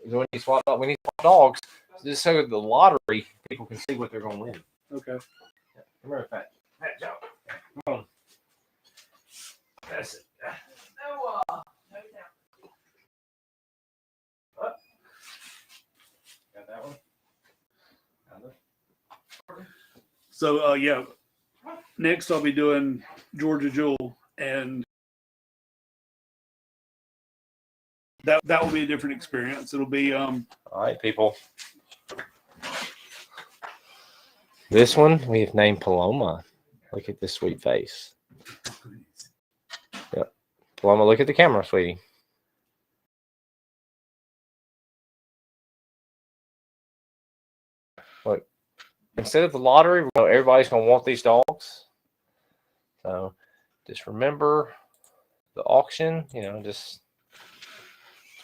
When you swap, we need to swap dogs, just so the lottery people can see what they're going to win. Okay. Come here, Fat Joe. Come on. That's it. No, no. Got that one. So yeah, next I'll be doing Georgia Jewel, and that will be a different experience. It'll be All right, people. This one we have named Paloma. Look at this sweet face. Yep. Paloma, look at the camera, sweetie. Look. Instead of the lottery, everybody's going to want these dogs. So just remember the auction, you know, just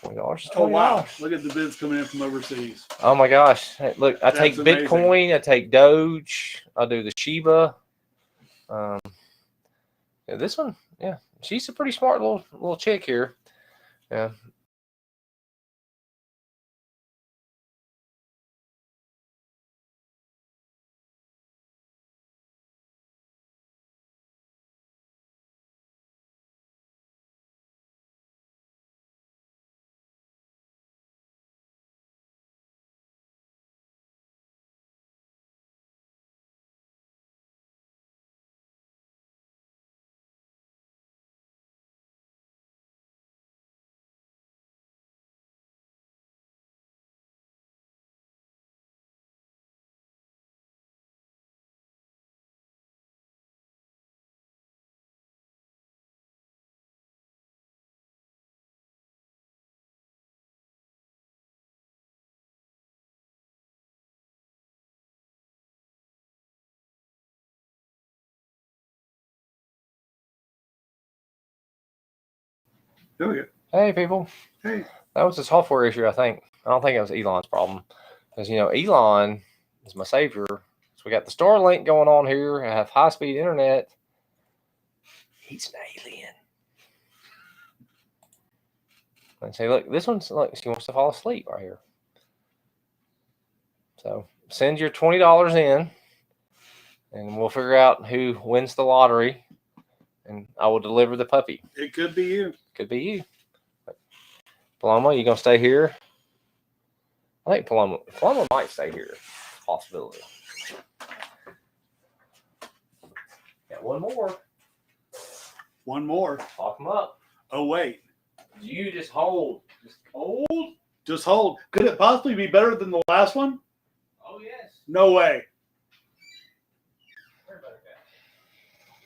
$20 is $20. oh wow! Look at the bids coming in from overseas. Oh my gosh. Hey, look, I take amazing. Bitcoin, I take Doge, I'll do the Shiba. Yeah, this one, yeah. She's a pretty smart little chick here. Yeah. There we go. Hey, people. Hey. That was a software issue, I think. I don't think it was Elon's problem. Because, you know, Elon is my savior. So we got the Starlink going on here. I have high-speed internet. He's an alien. And say, look, this one's like she wants to fall asleep right here. So send your $20 in, and we'll figure out who wins the lottery, and I will deliver the puppy. It could be you. Could be you. Paloma, you gonna stay here? I think Paloma might stay here. Possibility. Got one more. One more. Talk them up. Oh wait. You just hold. Just hold. Just hold. Could it possibly be better than the last one? Oh yes. No way.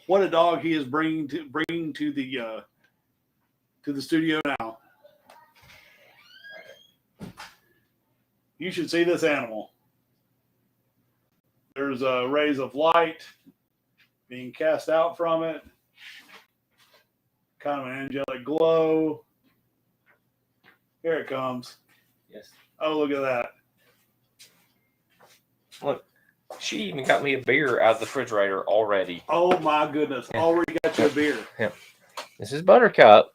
What a dog he is bringing to the studio now. You should see this animal. There's rays of light being cast out from it. Kind of an angelic glow. Here it comes. Yes. Oh, look at that. Look, she even got me a beer out of the refrigerator already. Oh my goodness. Yeah. Already got you a beer. Yeah. This is Buttercup.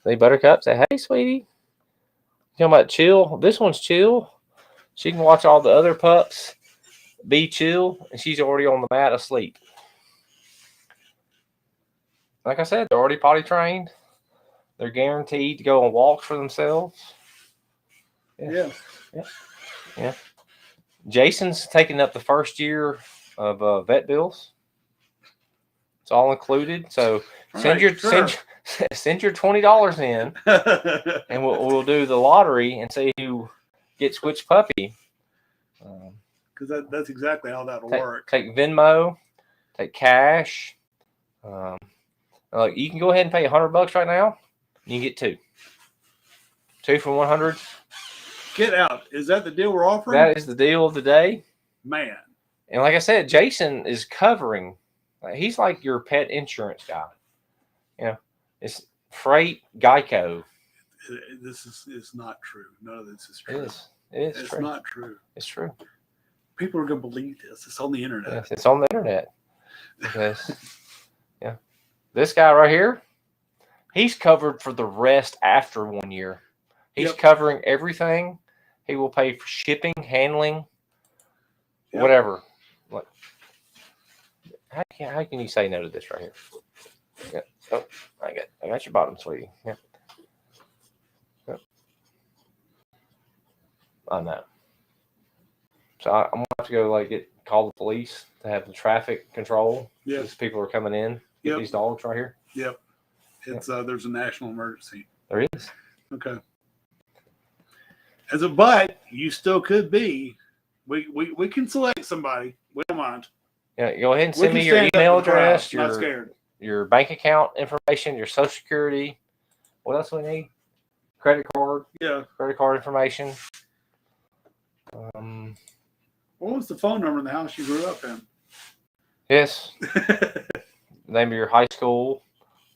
Say Buttercup, say, hey, sweetie. You talking about chill? This one's chill. She can watch all the other pups be chill, and she's already on the mat asleep. Like I said, they're already potty trained. They're guaranteed to go on walks for themselves. Yeah. Jason's taking up the first year of vet bills. It's all included. So send your $20 in, and we'll do the lottery and see who gets which puppy. Because that's exactly how that'll work. Take Venmo, take cash. Like you can go ahead and pay $100 right now. And you can get two for 100. Get out! Is that the deal we're offering? That is the deal of the day, man. And like I said, Jason is covering. He's like your pet insurance guy. It's Freight Geico. It's not true. None of this is It true. is. It's true. not true. It's true. People are going to believe this. It's on the internet. Yes, it's on the internet. Because, this guy right here, he's covered for the rest after 1 year. He's covering everything. He will pay for shipping, handling, whatever. Like, how can you say no to this right here? Yeah. Oh, I got your bottom, sweetie. Yeah. I know. So I'm gonna have to go call the police to have the traffic control. Yeah. Because people are coming in. Get these dogs right here. Yep. It's there's a national emergency. There is. Okay. But you still could be. We can select somebody. We don't mind. Yeah, go ahead and send me your email address, not scared. Your bank account information, your social security. What else do we need? Credit card. Yeah. Credit card information. What was the phone number in the house you grew up in? Yes. Name of your high school,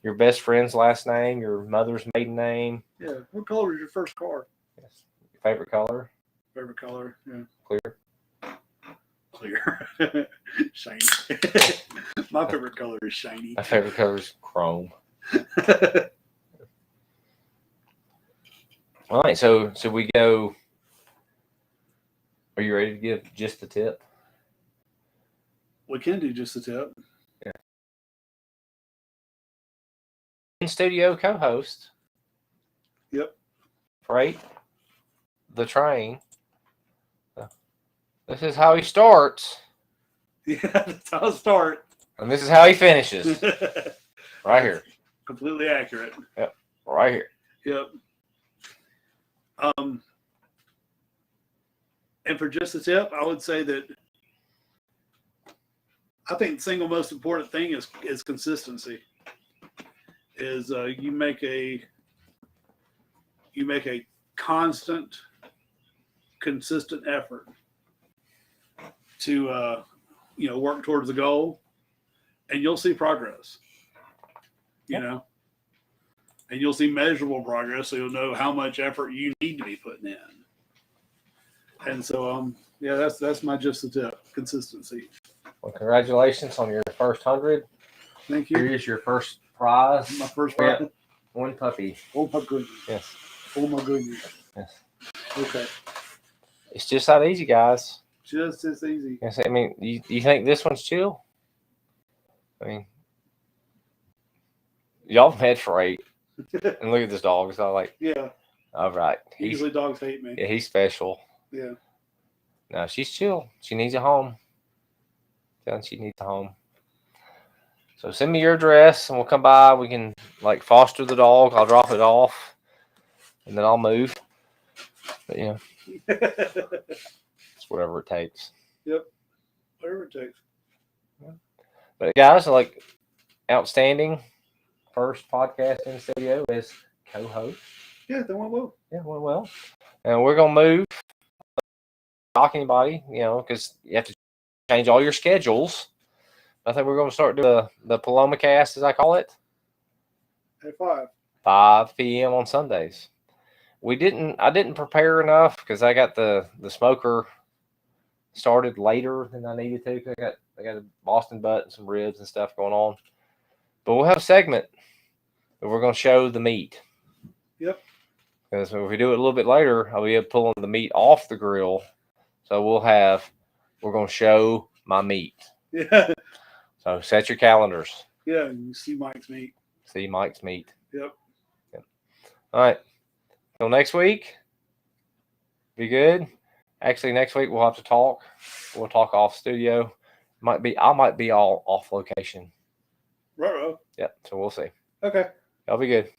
your best friend's last name, your mother's maiden name. Yeah. What color was your first car? Yes. Your favorite color? Favorite color? Yeah. Clear. Shiny. My favorite color is shiny. My favorite color is chrome. All right, so we go. Are you ready to give just the tip? We can do just the tip. Yeah. In studio co-host. Yep. Freight the train. This is how he starts. Yeah, that's how it starts. And this is how he finishes. Right here. Completely accurate. Yep. Right here. Yep. And for just a tip, I would say that I think the single most important thing is consistency. Is you make a constant, consistent effort to work towards the goal, and you'll see progress. You know, and you'll see measurable progress, so you'll know how much effort you need to be putting in. And so, that's my just the tip: consistency. Well, congratulations on your first 100. Thank you. Here's your first prize. My first prize. One puppy. Oh my goodness. Yes. Oh my goodness. Yes. Okay. It's just that easy, guys. Just as easy. Yes. I mean, you think this one's chill? I mean, y'all met Freight. And look at this dog. It's all like, all right. Usually dogs hate me. Yeah, he's special. Yeah. No, she's chill. She needs a home. She needs a home. So send me your address and we'll come by. We can foster the dog. I'll drop it off and then I'll move. But it's whatever it takes. Yep. Whatever it takes. But guys, outstanding first podcast in the studio as co-host. Yeah, that went well. Yeah, went well. And we're gonna move. Talk anybody, because you have to change all your schedules. I think we're going to start doing the Paloma cast, as I call it. At 5 p.m. on Sundays. I didn't prepare enough because I got the smoker started later than I needed to. I got a Boston butt and some ribs and stuff going on. But we'll have a segment that we're going to show the meat. Yep. Because if we do it a little bit later, I'll be able to pull the meat off the grill. So we're going to show my meat. Yeah. So set your calendars. Yeah, and you see Mike's meat. See Mike's meat. Yep. All right. Till next week. Be good. Actually, next week we'll have to talk. We'll talk off studio. I might be all off location. Ruh-roh. Yep. So we'll see. Okay. Y'all be good.